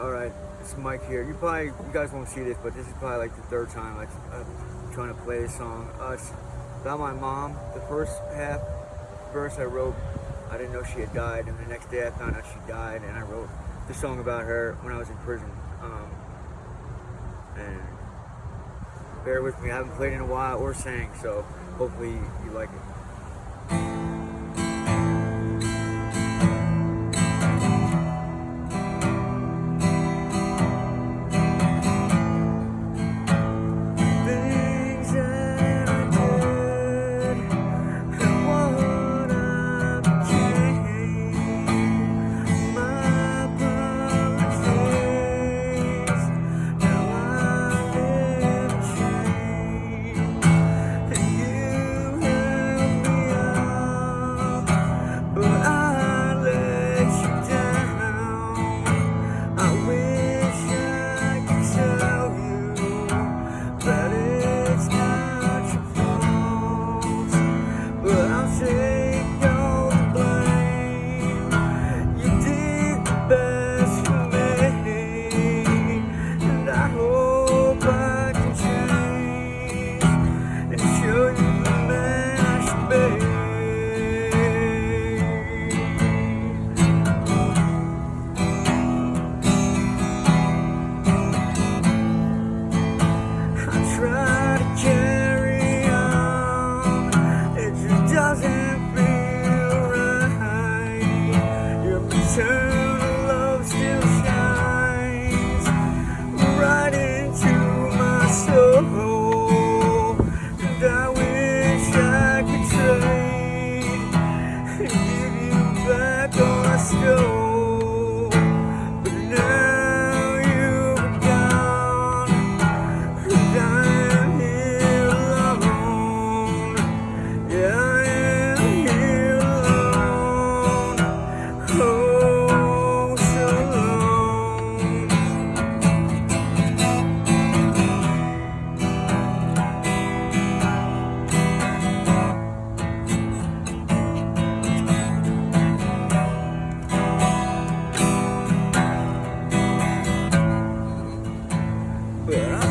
Alright, it's Mike here. You guys won't see this, but this is probably like the third time I'm trying to play this song. It's about my mom. The first half verse I wrote, I didn't know she had died, and the next day I found out she died, and I wrote the song about her when I was in prison. And bear with me, I haven't played in a while or sang, so hopefully you like it.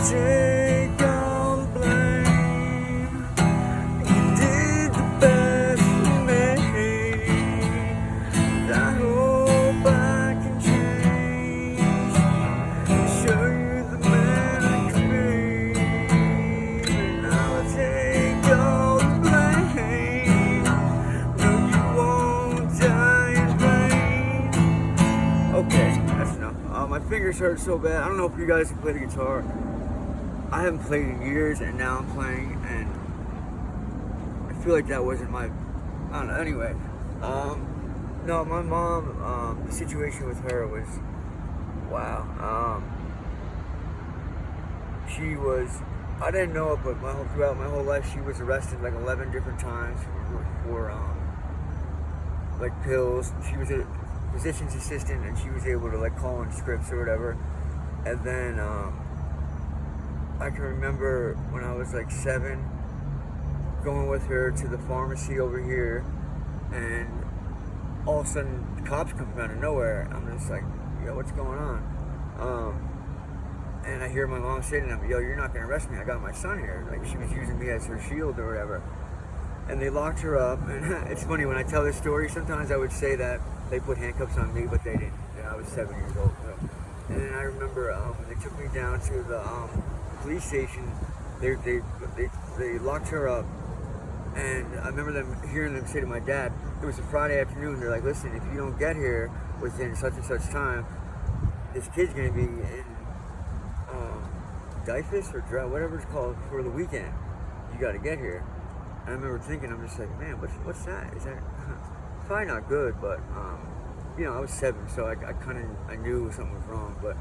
Take all the blame. You did the best for me. I hope I can change, show you the man I can be. And I'll take all the blame. No, you won't die in vain. Okay, that's enough. My fingers hurt so bad. I don't know if you guys can play the guitar. I haven't played in years, and now I'm playing, and I feel like that wasn't my, I don't know, anyway. No, my mom, the situation with her was, wow. She was, I didn't know it, but throughout my whole life, she was arrested like 11 different times for like pills. She was a physician's assistant, and she was able to like call in scripts or whatever. And then, I can remember when I was like 7, going with her to the pharmacy over here, and all of a sudden the cops come out of nowhere. I'm just like, yo, what's going on? And I hear my mom say to them, yo, you're not gonna arrest me, I got my son here. Like, she was using me as her shield or whatever. And they locked her up, and it's funny, when I tell this story, sometimes I would say that they put handcuffs on me, but they didn't. I was 7 years old. So. And then I remember when they took me down to the police station, they locked her up, and I remember hearing them say to my dad, it was a Friday afternoon, they're like, listen, if you don't get here within such and such time, this kid's gonna be in DYFS or whatever it's called for the weekend. You gotta get here. And I remember thinking, I'm just like, man, what's that? Is that probably not good, but you know, I was 7, so I knew something was wrong, but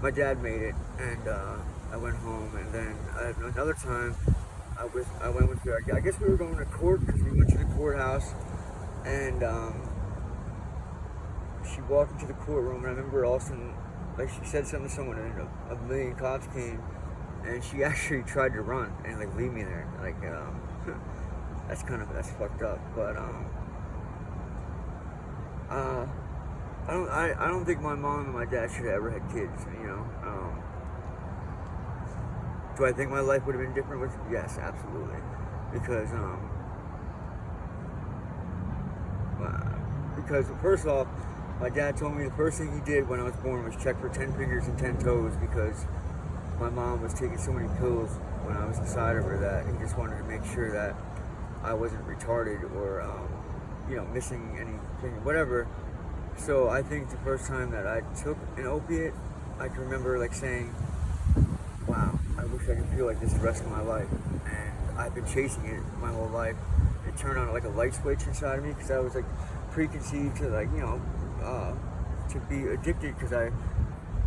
my dad made it, and I went home, and then another time I went with her. I guess we were going to court because we went to the courthouse, and she walked into the courtroom, and I remember all of a sudden, like, she said something to someone, and a million cops came, and she actually tried to run and like leave me there. Like, that's fucked up. But I don't think my mom and my dad should have ever had kids. Do I think my life would have been different with? Yes, absolutely, because first off, my dad told me the first thing he did when I was born was check for 10 fingers and 10 toes because my mom was taking so many pills when I was inside of her that he just wanted to make sure that I wasn't retarded or missing anything, whatever. So I think the first time that I took an opiate, I can remember like saying, wow, I wish I could feel like this the rest of my life. And I've been chasing it my whole life. It turned on like a light switch inside of me because I was like preconceived to to be addicted because I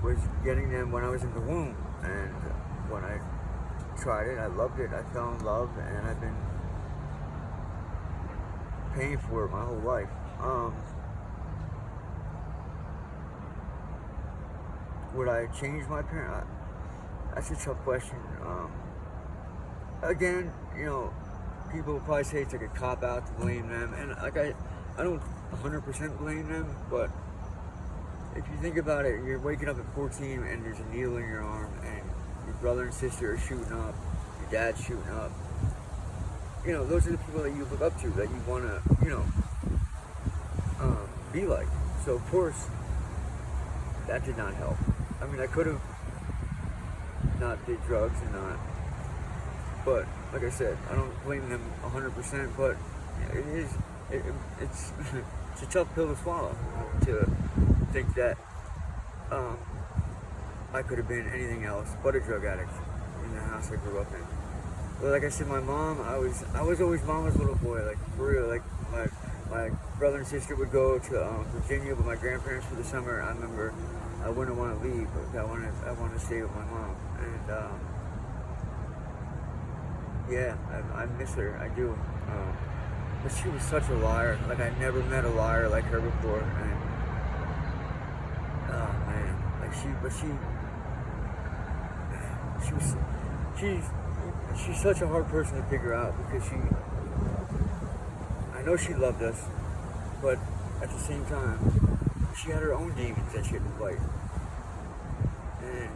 was getting them when I was in the womb. And when I tried it, I loved it. I fell in love and I've been paying for it my whole life. Would I change my parents? That's a tough question. Again, people will probably say it's like a cop out to blame them, and like I don't 100% blame them, but if you think about it, you're waking up at 14 and there's a needle in your arm, and your brother and sister are shooting up, your dad's shooting up. Those are the people that you look up to, that you want to, be like. So of course, that did not help. I mean, I could have not did drugs and not, but like I said, I don't blame them 100%, but it's it's a tough pill to swallow to think that I could have been anything else but a drug addict in the house I grew up in. But like I said, my mom, I was always mama's little boy, like for real. Like my brother and sister would go to Virginia with my grandparents for the summer. I remember I wouldn't want to leave, but I wanted to stay with my mom, and yeah, I miss her. I do. But she was such a liar. Like I never met a liar like her before, and oh man, like she's such a hard person to figure out because I know she loved us, but at the same time, she had her own demons that she had to fight. And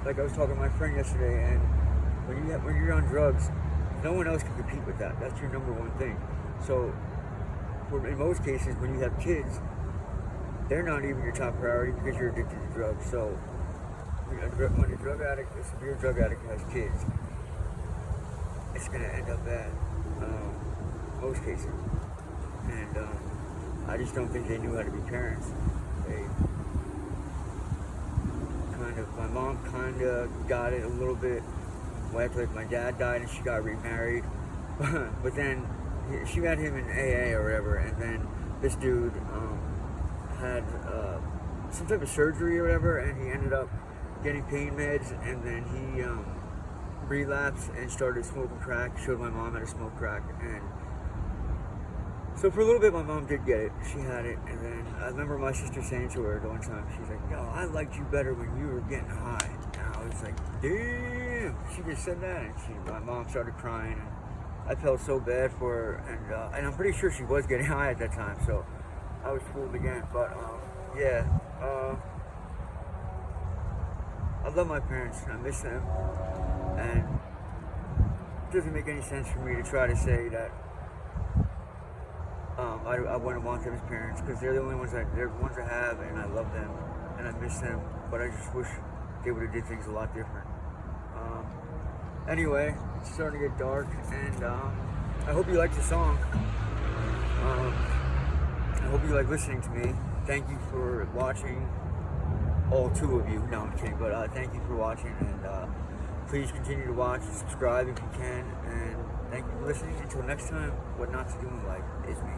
like I was talking to my friend yesterday, and when you're on drugs, no one else can compete with that. That's your number one thing. So, in most cases, when you have kids, they're not even your top priority because you're addicted to drugs. So, when a severe drug addict has kids, it's going to end up bad. Most cases. And I just don't think they knew how to be parents. My mom kind of got it a little bit after my dad died and she got remarried. But then she met him in AA or whatever, and then this dude had some type of surgery or whatever, and he ended up getting pain meds, and then he relapsed and started smoking crack. Showed my mom how to smoke crack, and so for a little bit my mom did get it. She had it, and then I remember my sister saying to her the one time, she's like, "Yo, I liked you better when you were getting high." And I was like, damn, she just said that, and my mom started crying, and I felt so bad for her, and I'm pretty sure she was getting high at that time, so I was fooled again. But yeah, I love my parents and I miss them, and it doesn't make any sense for me to try to say that I wouldn't want them as parents, because they're the ones I have, and I love them and I miss them, but I just wish they would have did things a lot different. Anyway, it's starting to get dark, and I hope you like the song. I hope you like listening to me. Thank you for watching, all two of you. No, I'm kidding, but thank you for watching, and please continue to watch and subscribe if you can, and thank you for listening. Until next time, what not to do in life is me.